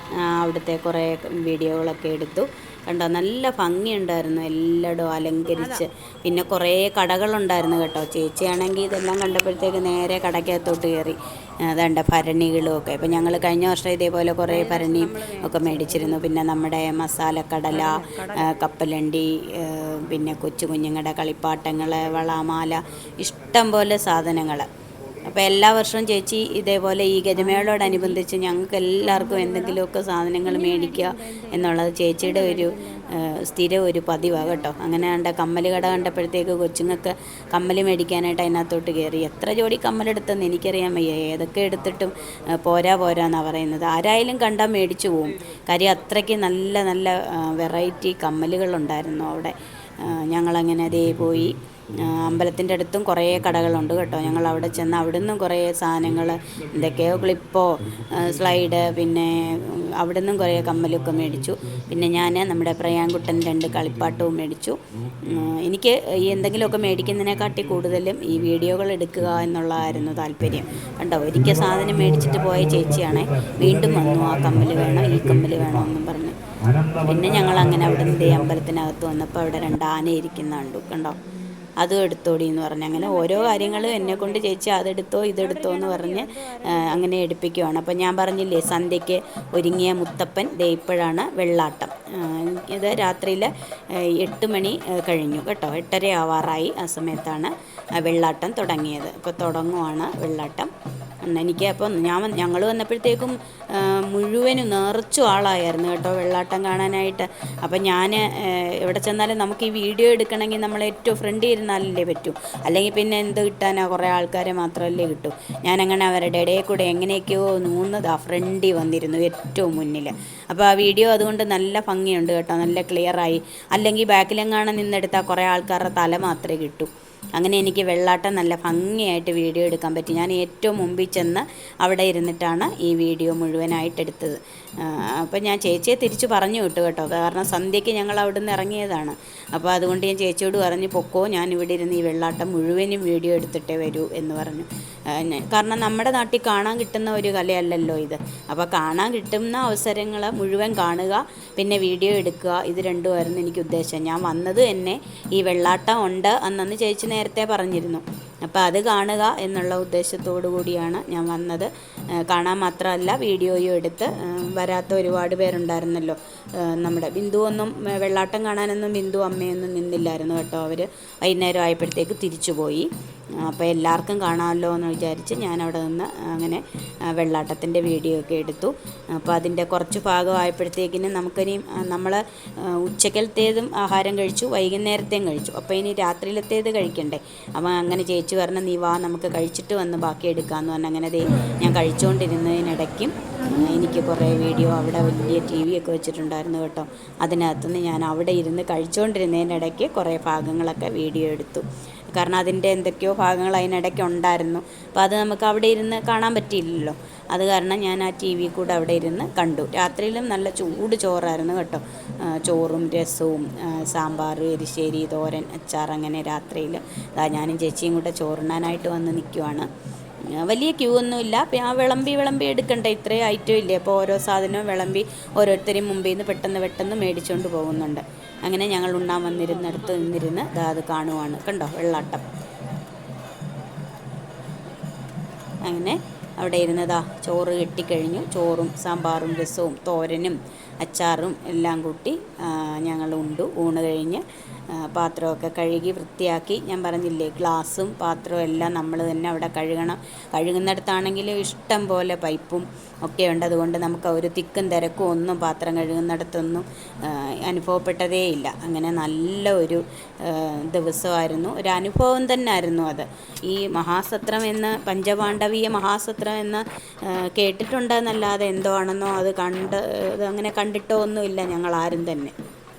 അവിടുത്തെ കുറേ വീഡിയോകളൊക്കെ എടുത്തു. കണ്ടോ നല്ല ഭംഗിയുണ്ടായിരുന്നു, എല്ലായിടും അലങ്കരിച്ച്. പിന്നെ കുറേ കടകളുണ്ടായിരുന്നു കേട്ടോ. ചേച്ചിയാണെങ്കിൽ ഇതെല്ലാം കണ്ടപ്പോഴത്തേക്ക് നേരെ കടയ്ക്കകത്തോട്ട് കയറി. അതുണ്ട് ഭരണികളും ഒക്കെ. ഇപ്പം ഞങ്ങൾ കഴിഞ്ഞ വർഷം ഇതേപോലെ കുറേ ഭരണിയും ഒക്കെ മേടിച്ചിരുന്നു. പിന്നെ നമ്മുടെ മസാലക്കടല, കപ്പലണ്ടി, പിന്നെ കൊച്ചു കുഞ്ഞുങ്ങളുടെ കളിപ്പാട്ടങ്ങൾ, വളമാല, ഇഷ്ടം പോലെ സാധനങ്ങൾ. അപ്പോൾ എല്ലാ വർഷവും ചേച്ചി ഇതേപോലെ ഈ ഗജമേളയോടനുബന്ധിച്ച് ഞങ്ങൾക്ക് എല്ലാവർക്കും എന്തെങ്കിലുമൊക്കെ സാധനങ്ങൾ മേടിക്കുക എന്നുള്ളത് ചേച്ചിയുടെ ഒരു സ്ഥിരം ഒരു പതിവാണ് കേട്ടോ. അങ്ങനെ കണ്ട കമ്മൽ കട കണ്ടപ്പോഴത്തേക്ക് കൊച്ചുങ്ങൾക്ക് കമ്മൽ മേടിക്കാനായിട്ട് അതിനകത്തോട്ട് കയറി. എത്ര ജോഡി കമ്മലെടുത്തെന്ന് എനിക്കറിയാൻ വയ്യ. ഏതൊക്കെ എടുത്തിട്ടും പോരാന്നാണ് പറയുന്നത്. ആരായാലും കണ്ടാൽ മേടിച്ചു പോവും. കാര്യം അത്രയ്ക്ക് നല്ല നല്ല വെറൈറ്റി കമ്മലുകളുണ്ടായിരുന്നു അവിടെ. ഞങ്ങളങ്ങനെ അതേ പോയി. അമ്പലത്തിൻ്റെ അടുത്തും കുറേ കടകളുണ്ട് കേട്ടോ. ഞങ്ങൾ അവിടെ ചെന്ന് അവിടെ നിന്നും കുറേ സാധനങ്ങൾ, എന്തൊക്കെയോ ക്ലിപ്പോ സ്ലൈഡ്, പിന്നെ അവിടെ നിന്നും കുറേ കമ്മലൊക്കെ മേടിച്ചു. പിന്നെ ഞാൻ നമ്മുടെ പ്രയാൻകുട്ടൻ 2 കളിപ്പാട്ടവും മേടിച്ചു. എനിക്ക് ഈ എന്തെങ്കിലുമൊക്കെ മേടിക്കുന്നതിനെക്കാട്ടി കൂടുതലും ഈ വീഡിയോകൾ എടുക്കുക എന്നുള്ളതായിരുന്നു താല്പര്യം. കണ്ടോ, ഒരിക്കൽ സാധനം മേടിച്ചിട്ട് പോയ ചേച്ചിയാണേ വീണ്ടും വന്നു, ആ കമ്മൽ വേണം, ഈ കമ്മൽ വേണമെന്നും പറഞ്ഞു. പിന്നെ ഞങ്ങൾ അങ്ങനെ അവിടെ നിന്ന് അമ്പലത്തിനകത്ത് വന്നപ്പോൾ അവിടെ 2 ആന ഇരിക്കുന്ന കണ്ടു. കണ്ടോ, അതും എടുത്തോടി എന്ന് പറഞ്ഞ് അങ്ങനെ ഓരോ കാര്യങ്ങളും എന്നെക്കൊണ്ട് ചേച്ചി അതെടുത്തോ ഇതെടുത്തോ എന്ന് പറഞ്ഞ് അങ്ങനെ എടുപ്പിക്കുവാണ്. അപ്പം ഞാൻ പറഞ്ഞില്ലേ, സന്ധ്യയ്ക്ക് ഒരുങ്ങിയ മുത്തപ്പൻ ദേ ഇപ്പോഴാണ് വെള്ളാട്ടം. ഇത് രാത്രിയിൽ 8 മണി കഴിഞ്ഞു കേട്ടോ, 8:30 ആവാറായി. ആ സമയത്താണ് വെള്ളാട്ടം തുടങ്ങിയത്. അപ്പോൾ തുടങ്ങുവാണ് വെള്ളാട്ടം. എനിക്ക് അപ്പം ഞങ്ങൾ വന്നപ്പോഴത്തേക്കും മുഴുവനും നിറച്ചു ആളായിരുന്നു കേട്ടോ വെള്ളാട്ടം കാണാനായിട്ട്. അപ്പം ഞാൻ എവിടെ ചെന്നാലും നമുക്ക് ഈ വീഡിയോ എടുക്കണമെങ്കിൽ നമ്മൾ ഏറ്റവും ഫ്രണ്ടിൽ ഇരുന്നാലല്ലേ പറ്റൂ, അല്ലെങ്കിൽ പിന്നെ എന്ത് കിട്ടാനാ, കുറേ ആൾക്കാരെ മാത്രമല്ലേ കിട്ടൂ. ഞാനങ്ങനെ അവരുടെ ഇടയിൽ കൂടെ എങ്ങനെയൊക്കെയോ നൂന്നത് ആ ഫ്രണ്ടിൽ വന്നിരുന്നു ഏറ്റവും മുന്നിൽ. അപ്പോൾ ആ വീഡിയോ അതുകൊണ്ട് നല്ല ഭംഗിയുണ്ട് കേട്ടോ, നല്ല ക്ലിയറായി. അല്ലെങ്കിൽ ബാക്കിലെങ്ങാനും നിന്നെടുത്താൽ കുറേ ആൾക്കാരുടെ തല മാത്രമേ കിട്ടൂ. അങ്ങനെ എനിക്ക് വെള്ളാട്ടം നല്ല ഭംഗിയായിട്ട് വീഡിയോ എടുക്കാൻ പറ്റി. ഞാൻ ഏറ്റവും മുമ്പിൽ ചെന്ന് അവിടെ ഇരുന്നിട്ടാണ് ഈ വീഡിയോ മുഴുവനായിട്ട് എടുത്തത്. അപ്പോൾ ഞാൻ ചേച്ചിയെ തിരിച്ച് പറഞ്ഞു വിട്ടു കേട്ടോ, കാരണം സന്ധ്യയ്ക്ക് ഞങ്ങൾ അവിടെ നിന്ന് ഇറങ്ങിയതാണ്. അപ്പോൾ അതുകൊണ്ട് ഞാൻ ചേച്ചിയോട് പറഞ്ഞു, പൊക്കോ, ഞാൻ ഇവിടെ ഇരുന്ന് ഈ വെള്ളാട്ടം മുഴുവനും വീഡിയോ എടുത്തിട്ടേ വരൂ എന്ന് പറഞ്ഞു. കാരണം നമ്മുടെ നാട്ടിൽ കാണാൻ കിട്ടുന്ന ഒരു കലയല്ലല്ലോ ഇത്. അപ്പോൾ കാണാൻ കിട്ടുന്ന അവസരങ്ങൾ മുഴുവൻ കാണുക, പിന്നെ വീഡിയോ എടുക്കുക, ഇത് രണ്ടുമായിരുന്നു എനിക്ക് ഉദ്ദേശം. ഞാൻ വന്നത് എന്നെ ഈ വെള്ളാട്ടം ഉണ്ട് അന്നു ചേച്ചി നേരത്തെ പറഞ്ഞിരുന്നു. അപ്പോൾ അത് കാണുക എന്നുള്ള ഉദ്ദേശത്തോടു കൂടിയാണ് ഞാൻ വന്നത്. കാണാൻ മാത്രമല്ല വീഡിയോയും എടുത്ത്. വരാത്ത ഒരുപാട് പേരുണ്ടായിരുന്നല്ലോ. നമ്മുടെ ബിന്ദുവൊന്നും വെള്ളാട്ടം കാണാനൊന്നും ബിന്ദു അമ്മയൊന്നും നിന്നില്ലായിരുന്നു കേട്ടോ. അവർ വൈകുന്നേരം ആയപ്പോഴത്തേക്ക് തിരിച്ചു പോയി. അപ്പോൾ എല്ലാവർക്കും കാണാമല്ലോ എന്ന് വിചാരിച്ച് ഞാൻ അവിടെ നിന്ന് അങ്ങനെ വെള്ളാട്ടത്തിൻ്റെ വീഡിയോ ഒക്കെ എടുത്തു. അപ്പോൾ അതിൻ്റെ കുറച്ച് ഭാഗമായപ്പോഴത്തേക്കിന് നമുക്കിനി നമ്മൾ ഉച്ചക്കലത്തേതും ആഹാരം കഴിച്ചു, വൈകുന്നേരത്തെയും കഴിച്ചു. അപ്പോൾ ഇനി രാത്രിയിലത്തേത് കഴിക്കണ്ടേ. അപ്പോൾ അങ്ങനെ ചേച്ചി പറഞ്ഞ, നീ വാ നമുക്ക് കഴിച്ചിട്ട് വന്ന് ബാക്കി എടുക്കാമെന്ന് പറഞ്ഞാൽ അങ്ങനെ ഞാൻ കഴിച്ചുകൊണ്ടിരുന്നതിനിടയ്ക്കും എനിക്ക് കുറേ വീഡിയോ, അവിടെ വലിയ TV ഒക്കെ വെച്ചിട്ടുണ്ടായിരുന്നു കേട്ടോ. അതിനകത്തുനിന്ന് ഞാൻ അവിടെ ഇരുന്ന് കഴിച്ചുകൊണ്ടിരുന്നതിനിടയ്ക്ക് കുറേ ഭാഗങ്ങളൊക്കെ വീഡിയോ എടുത്തു. കാരണം അതിൻ്റെ എന്തൊക്കെയോ ഭാഗങ്ങൾ അതിനിടയ്ക്ക് ഉണ്ടായിരുന്നു. അപ്പോൾ അത് നമുക്ക് അവിടെ ഇരുന്ന് കാണാൻ പറ്റിയില്ലല്ലോ. അത് കാരണം ഞാൻ ആ TV കൂടെ അവിടെ ഇരുന്ന് കണ്ടു. രാത്രിയിലും നല്ല ചൂട് ചോറായിരുന്നു കേട്ടോ. ചോറും രസവും സാമ്പാർ, എരിശ്ശേരി, തോരൻ, അച്ചാർ, അങ്ങനെ രാത്രിയിൽ ഞാനും ചേച്ചിയും കൂടെ ചോറുണ്ണാനായിട്ട് വന്ന് നിൽക്കുവാണ്. വലിയ ക്യൂ ഒന്നുമില്ല. ആ വിളമ്പി എടുക്കണ്ടേ, ഇത്രയും ഐറ്റം ഇല്ലേ. അപ്പോൾ ഓരോ സാധനവും വിളമ്പി ഓരോരുത്തരും മുമ്പിൽ നിന്ന് പെട്ടെന്ന് മേടിച്ചുകൊണ്ട് പോകുന്നുണ്ട്. അങ്ങനെ ഞങ്ങൾ ഉണ്ണാൻ വന്നിരുന്നിടത്ത് നിന്നിരുന്ന് അത് കാണുവാണ്. കണ്ടോ വെള്ളാട്ടം. അങ്ങനെ അവിടെ ഇരുന്നതാ ചോറ് കിട്ടിക്കഴിഞ്ഞു. ചോറും സാമ്പാറും രസവും തോരനും അച്ചാറും എല്ലാം കൂട്ടി ഞങ്ങൾ ഊണ് കഴിഞ്ഞ് പാത്രമൊക്കെ കഴുകി വൃത്തിയാക്കി. ഞാൻ പറഞ്ഞില്ലേ, ഗ്ലാസും പാത്രവും എല്ലാം നമ്മൾ തന്നെ അവിടെ കഴുകണം. കഴുകുന്നിടത്താണെങ്കിൽ ഇഷ്ടം പോലെ പൈപ്പും ഒക്കെ ഉണ്ട്. അതുകൊണ്ട് നമുക്ക് ഒരു തിക്കും തിരക്കും ഒന്നും പാത്രം കഴുകുന്നിടത്തൊന്നും അനുഭവപ്പെട്ടതേയില്ല. അങ്ങനെ നല്ല ഒരു ദിവസമായിരുന്നു, ഒരു അനുഭവം തന്നെ ആയിരുന്നു അത്. ഈ മഹാസത്രം എന്ന്, പഞ്ചപാണ്ഡവീയ മഹാസത്രം എന്ന് കേട്ടിട്ടുണ്ടെന്നല്ലാതെ എന്തോ ആണെന്നോ അത് അങ്ങനെ കണ്ടിട്ടോ ഒന്നുമില്ല ഞങ്ങളാരും തന്നെ.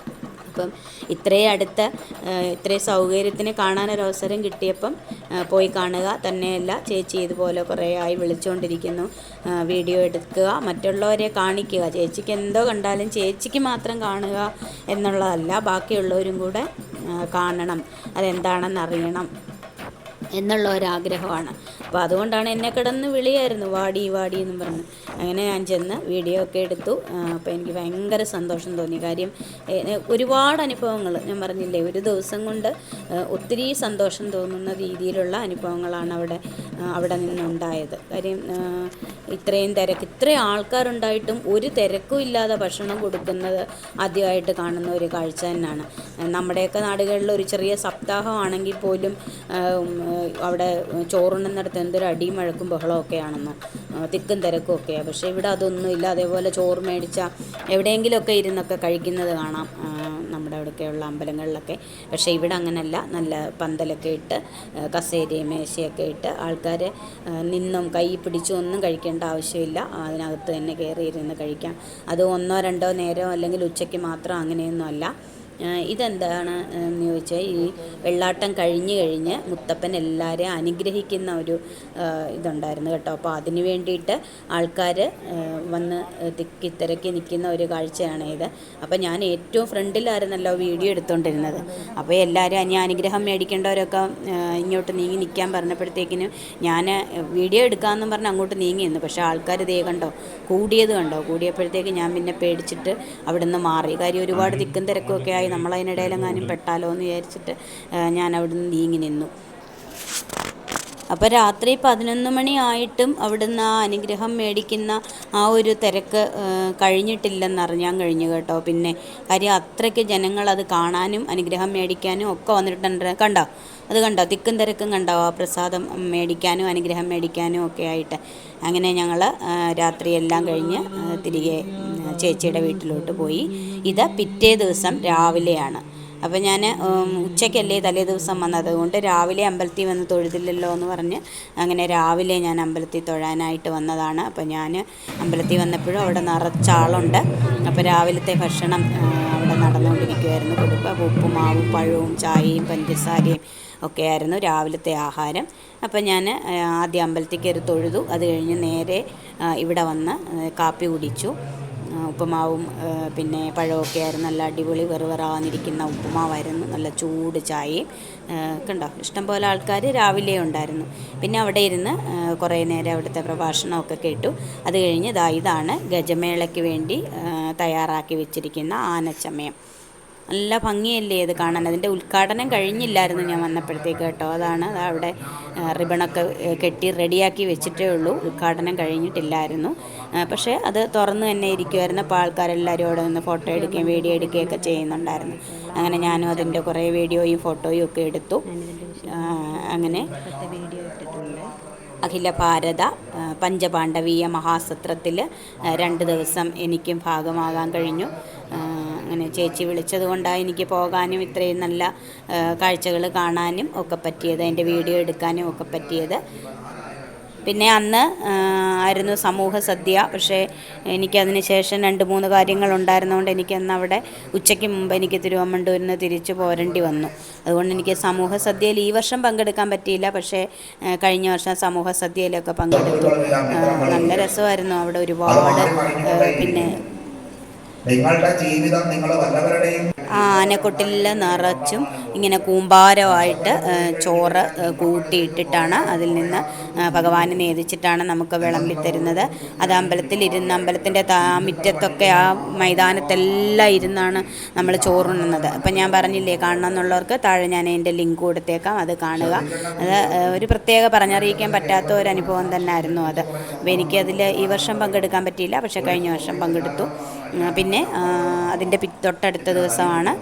അപ്പം ഇത്രയും അടുത്ത ഇത്രയും സൗകര്യത്തിന് കാണാനൊരവസരം കിട്ടിയപ്പം പോയി കാണുക തന്നെയല്ല, ചേച്ചി ഇതുപോലെ കുറേ ആയി വിളിച്ചുകൊണ്ടിരിക്കുന്നു, വീഡിയോ എടുക്കുക, മറ്റുള്ളവരെ കാണിക്കുക. ചേച്ചിക്ക് എന്തോ കണ്ടാലും ചേച്ചിക്ക് മാത്രം കാണുക എന്നുള്ളതല്ല, ബാക്കിയുള്ളവരും കൂടെ കാണണം, അതെന്താണെന്ന് അറിയണം എന്നുള്ള ഒരാഗ്രഹമാണ്. അപ്പോൾ അതുകൊണ്ടാണ് എന്നെ കിടന്ന് വിളിയായിരുന്നു, വാടി എന്നും പറഞ്ഞു. അങ്ങനെ ഞാൻ ചെന്ന് വീഡിയോ ഒക്കെ എടുത്തു. അപ്പോൾ എനിക്ക് ഭയങ്കര സന്തോഷം തോന്നി. കാര്യം ഒരുപാട് അനുഭവങ്ങൾ ഞാൻ പറഞ്ഞില്ലേ, ഒരു ദിവസം കൊണ്ട് ഒത്തിരി സന്തോഷം തോന്നുന്ന രീതിയിലുള്ള അനുഭവങ്ങളാണ് അവിടെ നിന്നുണ്ടായത്. കാര്യം ഇത്രയും ഇത്രയും ആൾക്കാരുണ്ടായിട്ടും ഒരു തിരക്കും ഇല്ലാതെ ഭക്ഷണം കൊടുക്കുന്നത് ആദ്യമായിട്ട് കാണുന്ന ഒരു കാഴ്ച തന്നെയാണ്. നമ്മുടെയൊക്കെ നാടുകളിൽ ഒരു ചെറിയ സപ്താഹമാണെങ്കിൽ പോലും അവിടെ ചോറുണ്ണുന്നിടത്ത് എന്തൊരു അടിയും വഴക്കും ബഹളമൊക്കെ ആണെന്നോ, തിക്കും തിരക്കും ഒക്കെയാണ്. പക്ഷേ ഇവിടെ അതൊന്നുമില്ല. അതേപോലെ ചോറ് മേടിച്ചാൽ എവിടെയെങ്കിലുമൊക്കെ ഇരുന്നൊക്കെ കഴിക്കുന്നത് കാണാം നമ്മുടെ അവിടെയൊക്കെയുള്ള അമ്പലങ്ങളിലൊക്കെ. പക്ഷേ ഇവിടെ അങ്ങനെയല്ല, നല്ല പന്തലൊക്കെ ഇട്ട് കസേരയും മേശയൊക്കെ ഇട്ട് ആൾക്കാർ നിന്നും കൈ പിടിച്ചും ഒന്നും കഴിക്കേണ്ട ആവശ്യമില്ല. അതിനകത്ത് തന്നെ കയറി ഇരുന്ന് കഴിക്കാം. അത് 1-2 നേരം അല്ലെങ്കിൽ ഉച്ചയ്ക്ക് മാത്രം അങ്ങനെയൊന്നും അല്ല. ഇതെന്താണ് എന്ന് ചോദിച്ചാൽ, ഈ വെള്ളാട്ടം കഴിഞ്ഞ് മുത്തപ്പൻ എല്ലാവരെയും അനുഗ്രഹിക്കുന്ന ഒരു ഇതുണ്ടായിരുന്നു കേട്ടോ. അപ്പോൾ അതിന് വേണ്ടിയിട്ട് ആൾക്കാർ വന്ന് തിരക്കി നിൽക്കുന്ന ഒരു കാഴ്ചയാണ് ഇത്. അപ്പോൾ ഞാൻ ഏറ്റവും ഫ്രണ്ടിലായിരുന്നല്ലോ വീഡിയോ എടുത്തുകൊണ്ടിരുന്നത്. അപ്പോൾ എല്ലാവരും അനുഗ്രഹം മേടിക്കേണ്ടവരൊക്കെ ഇങ്ങോട്ട് നീങ്ങി നിൽക്കാൻ പറഞ്ഞപ്പോഴത്തേക്കിനും ഞാൻ വീഡിയോ എടുക്കാമെന്നും പറഞ്ഞ് അങ്ങോട്ട് നീങ്ങി നിന്നു. പക്ഷേ ആൾക്കാർ ഇതേ കൂടിയപ്പോഴത്തേക്ക് ഞാൻ പിന്നെ പേടിച്ചിട്ട് അവിടെ നിന്ന് മാറി. കാര്യം ഒരുപാട് തിക്കും തിരക്കുമൊക്കെ ആയി നമ്മളതിനിടയിലെങ്ങാനും പെട്ടാലോ എന്ന് വിചാരിച്ചിട്ട് ഞാൻ അവിടെ നിന്ന് നീങ്ങി നിന്നു. അപ്പോൾ രാത്രി 11 മണിയായിട്ടും അവിടുന്ന് ആ അനുഗ്രഹം മേടിക്കുന്ന ആ ഒരു തിരക്ക് കഴിഞ്ഞിട്ടില്ലെന്നറിഞ്ഞാൻ കഴിഞ്ഞു കേട്ടോ. പിന്നെ കാര്യം അത്രയ്ക്ക് ജനങ്ങളത് കാണാനും അനുഗ്രഹം മേടിക്കാനും ഒക്കെ വന്നിട്ടുണ്ട്. കണ്ടോ തിക്കും തിരക്കും കണ്ടോ, ആ പ്രസാദം മേടിക്കാനും അനുഗ്രഹം മേടിക്കാനും ഒക്കെ ആയിട്ട്. അങ്ങനെ ഞങ്ങൾ രാത്രിയെല്ലാം കഴിഞ്ഞ് തിരികെ ചേച്ചിയുടെ വീട്ടിലോട്ട് പോയി. ഇത് പിറ്റേ ദിവസം രാവിലെയാണ്. അപ്പോൾ ഞാൻ ഉച്ചയ്ക്കല്ലേ തലേ ദിവസം വന്നത്, അതുകൊണ്ട് രാവിലെ അമ്പലത്തിൽ വന്ന് തൊഴുതില്ലല്ലോ എന്ന് പറഞ്ഞ് അങ്ങനെ രാവിലെ ഞാൻ അമ്പലത്തിൽ തൊഴാനായിട്ട് വന്നതാണ്. അപ്പോൾ ഞാൻ അമ്പലത്തിൽ വന്നപ്പോഴും അവിടെ നിറച്ചാളുണ്ട്. അപ്പോൾ രാവിലത്തെ ഭക്ഷണം അവിടെ നടന്നുകൊണ്ടിരിക്കുമായിരുന്നു. കൊടുക്കുക ഉപ്പുമാവും പഴവും ചായയും പഞ്ചസാരയും ഒക്കെയായിരുന്നു രാവിലത്തെ ആഹാരം. അപ്പം ഞാൻ ആദ്യം അമ്പലത്തിൽ കയറി തൊഴുതു. അത് കഴിഞ്ഞ് നേരെ ഇവിടെ വന്ന് കാപ്പി കുടിച്ചു. ഉപ്പുമാവും പിന്നെ പഴമൊക്കെ ആയിരുന്നു. നല്ല അടിപൊളി വെറുവെറാന്നിരിക്കുന്ന ഉപ്പുമാവായിരുന്നു. നല്ല ചൂട് ചായയും കണ്ടോ. ഇഷ്ടംപോലെ ആൾക്കാർ രാവിലെ ഉണ്ടായിരുന്നു. പിന്നെ അവിടെ ഇരുന്ന് കുറേ നേരം അവിടുത്തെ പ്രഭാഷണമൊക്കെ കേട്ടു. അത് കഴിഞ്ഞ് ഇതാണ് ഗജമേളയ്ക്ക് വേണ്ടി തയ്യാറാക്കി വെച്ചിരിക്കുന്ന ആനച്ചമയം. നല്ല ഭംഗിയല്ലേ ഇത് കാണാൻ. അതിൻ്റെ ഉദ്ഘാടനം കഴിഞ്ഞില്ലായിരുന്നു ഞാൻ വന്നപ്പോഴത്തേക്ക് കേട്ടോ. അതാണ് അവിടെ റിബണൊക്കെ കെട്ടി റെഡിയാക്കി വെച്ചിട്ടേ ഉള്ളൂ, ഉദ്ഘാടനം കഴിഞ്ഞിട്ടില്ലായിരുന്നു. പക്ഷേ അത് തുറന്ന് തന്നെ ഇരിക്കുമായിരുന്നു. അപ്പോൾ ആൾക്കാരെല്ലാവരും അവിടെ നിന്ന് ഫോട്ടോ എടുക്കുകയും വീഡിയോ എടുക്കുകയൊക്കെ ചെയ്യുന്നുണ്ടായിരുന്നു. അങ്ങനെ ഞാനും അതിൻ്റെ കുറേ വീഡിയോയും ഫോട്ടോയും ഒക്കെ എടുത്തു. അങ്ങനെ അഖില ഭാരത പഞ്ചപാണ്ഡവീയ മഹാസത്രത്തിൽ 2 ദിവസം എനിക്കും ഭാഗമാകാൻ കഴിഞ്ഞു. അങ്ങനെ ചേച്ചി വിളിച്ചത് കൊണ്ടാണ് എനിക്ക് പോകാനും ഇത്രയും നല്ല കാഴ്ചകൾ കാണാനും ഒക്കെ പറ്റിയത്, അതിൻ്റെ വീഡിയോ എടുക്കാനും ഒക്കെ പറ്റിയത്. പിന്നെ അന്ന് ആയിരുന്നു സമൂഹ സദ്യ. പക്ഷേ എനിക്കതിന് ശേഷം 2-3 കാര്യങ്ങളുണ്ടായിരുന്നതുകൊണ്ട് എനിക്കന്ന് അവിടെ ഉച്ചയ്ക്ക് മുമ്പ് എനിക്ക് തിരുവമ്മണ്ടൂരിൽ നിന്ന് തിരിച്ചു പോരേണ്ടി വന്നു. അതുകൊണ്ട് എനിക്ക് സമൂഹ സദ്യയിൽ ഈ വർഷം പങ്കെടുക്കാൻ പറ്റിയില്ല. പക്ഷേ കഴിഞ്ഞ വർഷം സമൂഹ സദ്യയിലൊക്കെ പങ്കെടുത്തു. നല്ല രസമായിരുന്നു അവിടെ. ഒരുപാട് പിന്നെ നിങ്ങളുടെ ജീവിതം നിങ്ങൾ വല്ലവരുടെയും ആനക്കൊട്ടിൽ നിറച്ചും ഇങ്ങനെ കൂമ്പാരമായിട്ട് ചോറ് കൂട്ടിയിട്ടിട്ടാണ് അതിൽ നിന്ന് ഭഗവാനെ നേദിച്ചിട്ടാണ് നമുക്ക് വിളമ്പി തരുന്നത്. അത് അമ്പലത്തിലിരുന്ന് അമ്പലത്തിൻ്റെ മുറ്റത്തൊക്കെ ആ മൈതാനത്തെല്ലാം ഇരുന്നാണ് നമ്മൾ ചോറുണ്ണുന്നത്. അപ്പം ഞാൻ പറഞ്ഞില്ലേ, കാണണമെന്നുള്ളവർക്ക് താഴെ ഞാൻ അതിൻ്റെ ലിങ്ക് കൊടുത്തേക്കാം, അത് കാണുക. അത് ഒരു പ്രത്യേക പറഞ്ഞറിയിക്കാൻ പറ്റാത്ത ഒരു അനുഭവം തന്നെ ആയിരുന്നു അത്. അപ്പോൾ എനിക്കതിൽ ഈ വർഷം പങ്കെടുക്കാൻ പറ്റിയില്ല, പക്ഷേ കഴിഞ്ഞ വർഷം പങ്കെടുത്തു. പിന്നെ അതിൻ്റെ തൊട്ടടുത്ത ദിവസമാണ്.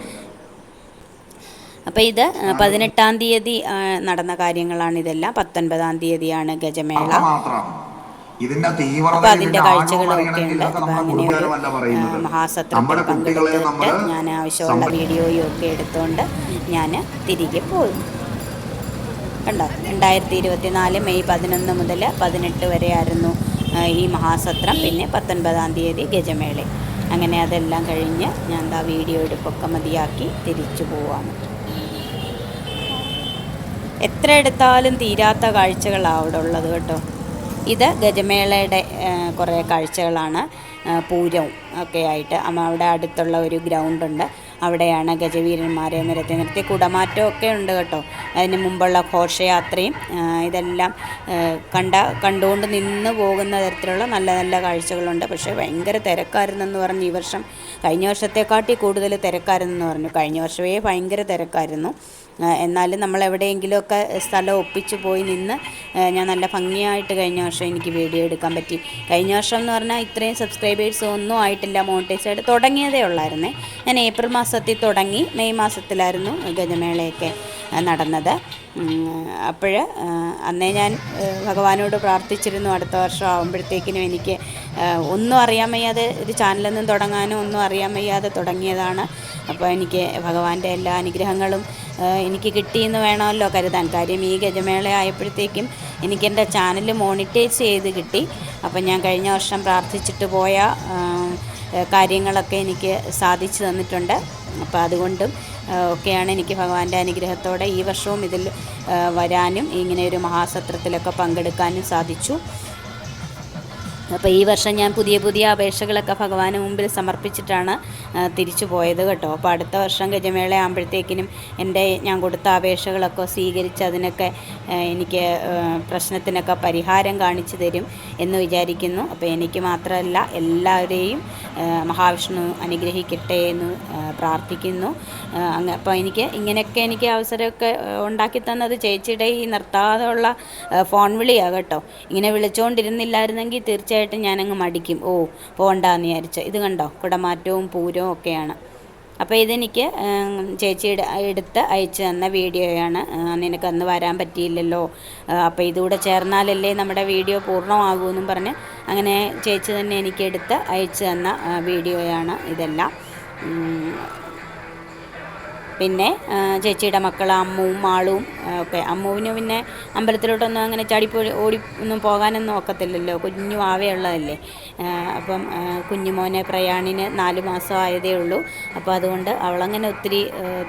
അപ്പോൾ ഇത് 18-ാം തീയതി നടന്ന കാര്യങ്ങളാണ് ഇതെല്ലാം. 19-ാം തീയതിയാണ് ഗജമേള. അപ്പോൾ അതിൻ്റെ കാഴ്ചകളൊക്കെ ഉണ്ട്. അപ്പോൾ അങ്ങനെ ഒരു മഹാസത്രത്തിൽ പങ്കെടുത്തിട്ട് ഞാൻ ആവശ്യമുള്ള വീഡിയോയും ഒക്കെ എടുത്തുകൊണ്ട് ഞാൻ തിരികെ പോയി. കണ്ടോ, 2024 മെയ് 11 മുതൽ 18 വരെയായിരുന്നു ഈ മഹാസത്രം. പിന്നെ 19-ാം തീയതി ഗജമേള. അങ്ങനെ അതെല്ലാം കഴിഞ്ഞ് ഞാൻ വീഡിയോ എടുപ്പൊക്കെ മതിയാക്കി തിരിച്ചു പോവാണ്. എത്ര എടുത്താലും തീരാത്ത കാഴ്ചകളാണ് അവിടെ ഉള്ളത് കേട്ടോ. ഇത് ഗജമേളയുടെ കുറേ കാഴ്ചകളാണ്. പൂരവും ഒക്കെ ആയിട്ട് അവിടെ അടുത്തുള്ള ഒരു ഗ്രൗണ്ടുണ്ട്. അവിടെയാണ് ഗജവീരന്മാരെ നിർത്തി കുടമാറ്റമൊക്കെ ഉണ്ട് കേട്ടോ. അതിന് മുമ്പുള്ള ഘോഷയാത്രയും ഇതെല്ലാം കണ്ടുകൊണ്ട് നിന്ന് പോകുന്ന തരത്തിലുള്ള നല്ല നല്ല കാഴ്ചകളുണ്ട്. പക്ഷേ ഭയങ്കര തിരക്കായിരുന്നെന്ന് പറഞ്ഞ് ഈ വർഷം കഴിഞ്ഞ വർഷത്തെക്കാട്ടി കൂടുതൽ തിരക്കായിരുന്നെന്ന് പറഞ്ഞു. കഴിഞ്ഞ വർഷമേ ഭയങ്കര തിരക്കായിരുന്നു. എന്നാലും നമ്മൾ എവിടെയെങ്കിലുമൊക്കെ സ്ഥലം ഒപ്പിച്ച് പോയി നിന്ന് ഞാൻ നല്ല ഭംഗിയായിട്ട് കഴിഞ്ഞ വർഷം എനിക്ക് വീഡിയോ എടുക്കാൻ പറ്റി. കഴിഞ്ഞ വർഷം എന്ന് പറഞ്ഞാൽ ഇത്രയും സബ്സ്ക്രൈബേഴ്സ് ഒന്നും ആയിട്ടില്ല, മോണിറ്റൈസായിട്ട് തുടങ്ങിയതേ ഉള്ളായിരുന്നേ. ഞാൻ ഏപ്രിൽ മാസത്തിൽ തുടങ്ങി, മെയ് മാസത്തിലായിരുന്നു ഗജമേളയൊക്കെ നടന്നത്. അപ്പോൾ അന്നേ ഞാൻ ഭഗവാനോട് പ്രാർത്ഥിച്ചിരുന്നു അടുത്ത വർഷം ആകുമ്പോഴത്തേക്കിനും എനിക്ക് ഒന്നും അറിയാൻ വയ്യാതെ ഒരു ചാനലൊന്നും തുടങ്ങാനോ ഒന്നും അറിയാൻ വയ്യാതെ തുടങ്ങിയതാണ്. അപ്പോൾ എനിക്ക് ഭഗവാന്റെ എല്ലാ അനുഗ്രഹങ്ങളും എനിക്ക് കിട്ടിയെന്ന് വേണമല്ലോ കരുതാൻ. കാര്യം ഈ ഗജമേള ആയപ്പോഴത്തേക്കും എനിക്കെൻ്റെ ചാനൽ മോണിറ്റൈസ് ചെയ്ത് കിട്ടി. അപ്പം ഞാൻ കഴിഞ്ഞ വർഷം പ്രാർത്ഥിച്ചിട്ട് പോയ കാര്യങ്ങളൊക്കെ എനിക്ക് സാധിച്ചു തന്നിട്ടുണ്ട്. അപ്പോൾ അതുകൊണ്ടും ഒക്കെയാണ് എനിക്ക് ഭഗവാന്റെ അനുഗ്രഹത്തോടെ ഈ വർഷവും ഇതിൽ വരാനും ഇങ്ങനെ ഒരു മഹാസത്രത്തിലൊക്കെ പങ്കെടുക്കാനും സാധിച്ചു. അപ്പോൾ ഈ വർഷം ഞാൻ പുതിയ അപേക്ഷകളൊക്കെ ഭഗവാന് മുമ്പിൽ സമർപ്പിച്ചിട്ടാണ് തിരിച്ചു പോയത് കേട്ടോ. അപ്പോൾ അടുത്ത വർഷം ഗജമേള ആകുമ്പോഴത്തേക്കിനും ഞാൻ കൊടുത്ത അപേക്ഷകളൊക്കെ സ്വീകരിച്ച് അതിനൊക്കെ എനിക്ക് പ്രശ്നത്തിനൊക്കെ പരിഹാരം കാണിച്ചു തരും എന്ന് വിചാരിക്കുന്നു. അപ്പോൾ എനിക്ക് മാത്രമല്ല എല്ലാവരെയും മഹാവിഷ്ണു അനുഗ്രഹിക്കട്ടെ എന്ന് പ്രാർത്ഥിക്കുന്നു. അപ്പോൾ എനിക്ക് അവസരമൊക്കെ ഉണ്ടാക്കി തന്നത് ചേച്ചിയുടെ ഈ നിർത്താതെയുള്ള ഫോൺ വിളിയാണ് കേട്ടോ. ഇങ്ങനെ വിളിച്ചുകൊണ്ടിരുന്നില്ലായിരുന്നെങ്കിൽ തീർച്ചയായിട്ടും ഞാനങ്ങ് മടിക്കും, പോകണ്ടെന്ന് വിചാരിച്ചു. ഇത് കണ്ടോ, കുടമാറ്റവും പൂരവും ഒക്കെയാണ്. അപ്പോൾ ഇതെനിക്ക് ചേച്ചി എടുത്ത് അയച്ചു തന്ന വീഡിയോയാണ്. നിനക്കന്ന് വരാൻ പറ്റിയില്ലല്ലോ, അപ്പോൾ ഇതുകൂടെ ചേർന്നാലല്ലേ നമ്മുടെ വീഡിയോ പൂർണ്ണമാകുമെന്നും പറഞ്ഞ് അങ്ങനെ ചേച്ചി തന്നെ എനിക്ക് എടുത്ത് അയച്ചു തന്ന വീഡിയോയാണ് ഇതെല്ലാം. പിന്നെ ചേച്ചിയുടെ മക്കൾ അമ്മുവും മാളും ഒക്കെ. അമ്മുവിന് പിന്നെ അമ്പലത്തിലോട്ടൊന്നും അങ്ങനെ ഓടി ഒന്നും പോകാനൊന്നും ഒക്കത്തില്ലല്ലോ, കുഞ്ഞു ആവയുള്ളതല്ലേ. അപ്പം കുഞ്ഞുമോനെ പ്രയാണിന് 4 മാസം ആയതേ ഉള്ളൂ. അപ്പോൾ അതുകൊണ്ട് അവളങ്ങനെ ഒത്തിരി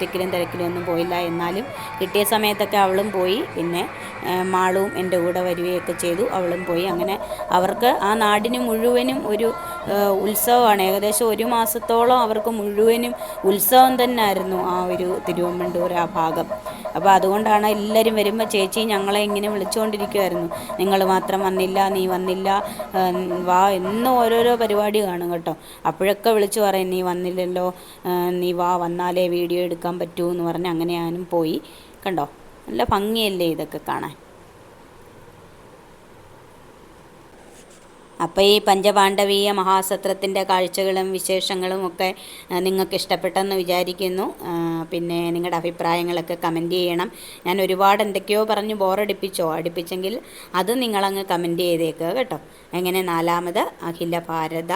തിക്കിലും തിരക്കിലും ഒന്നും പോയില്ല. എന്നാലും കിട്ടിയ സമയത്തൊക്കെ അവളും പോയി. പിന്നെ മാളും എൻ്റെ കൂടെ വരികയൊക്കെ ചെയ്തു, അവളും പോയി. അങ്ങനെ അവർക്ക് ആ നാടിന് മുഴുവനും ഒരു ഉത്സവമാണ്. ഏകദേശം 1 മാസത്തോളം അവർക്ക് മുഴുവനും ഉത്സവം തന്നെ ആയിരുന്നു ആ ഒരു തിരുവമ്മണ്ടൂർ ആ ഭാഗം. അപ്പോൾ അതുകൊണ്ടാണ് എല്ലാവരും വരുമ്പോൾ ചേച്ചി ഞങ്ങളെ ഇങ്ങനെ വിളിച്ചുകൊണ്ടിരിക്കുമായിരുന്നു, നിങ്ങൾ മാത്രം വന്നില്ല, നീ വന്നില്ല, വാ, എന്നും ഓരോരോ പരിപാടി കാണും കേട്ടോ. അപ്പോഴൊക്കെ വിളിച്ചു പറയും, നീ വന്നില്ലല്ലോ, നീ വാ, വന്നാലേ വീഡിയോ എടുക്കാൻ പറ്റൂ എന്ന് പറഞ്ഞ് അങ്ങനെ ഞാനും പോയി. കണ്ടോ, നല്ല ഭംഗിയല്ലേ ഇതൊക്കെ കാണാൻ. അപ്പോൾ ഈ പഞ്ചപാണ്ഡവീയ മഹാസത്രത്തിൻ്റെ കാഴ്ചകളും വിശേഷങ്ങളും ഒക്കെ നിങ്ങൾക്ക് ഇഷ്ടപ്പെട്ടെന്ന് വിചാരിക്കുന്നു. പിന്നെ നിങ്ങളുടെ അഭിപ്രായങ്ങളൊക്കെ കമൻറ്റ് ചെയ്യണം. ഞാൻ ഒരുപാട് എന്തൊക്കെയോ പറഞ്ഞ് അടുപ്പിച്ചെങ്കിൽ അത് നിങ്ങളങ്ങ് കമൻറ്റ് ചെയ്തേക്കുക കേട്ടോ. എങ്ങനെ 4ാമത് അഖില ഭാരത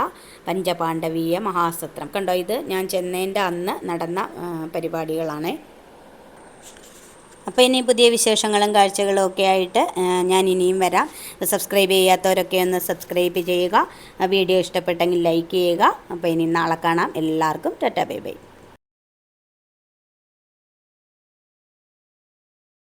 പഞ്ചപാണ്ഡവീയ മഹാസത്രം കണ്ടോ. ഇത് ഞാൻ ചെന്നതിൻ്റെ അന്ന് നടന്ന പരിപാടികളാണ്. അപ്പോൾ ഇനി പുതിയ വിശേഷങ്ങളും കാഴ്ചകളും ഒക്കെ ആയിട്ട് ഞാൻ ഇനിയും വരാം. സബ്സ്ക്രൈബ് ചെയ്യാത്തവരൊക്കെ ഒന്ന് സബ്സ്ക്രൈബ് ചെയ്യുക. വീഡിയോ ഇഷ്ടപ്പെട്ടെങ്കിൽ ലൈക്ക് ചെയ്യുക. അപ്പോൾ ഇനി നാളെ കാണാം. എല്ലാവർക്കും ടാറ്റാ ബൈ ബൈ.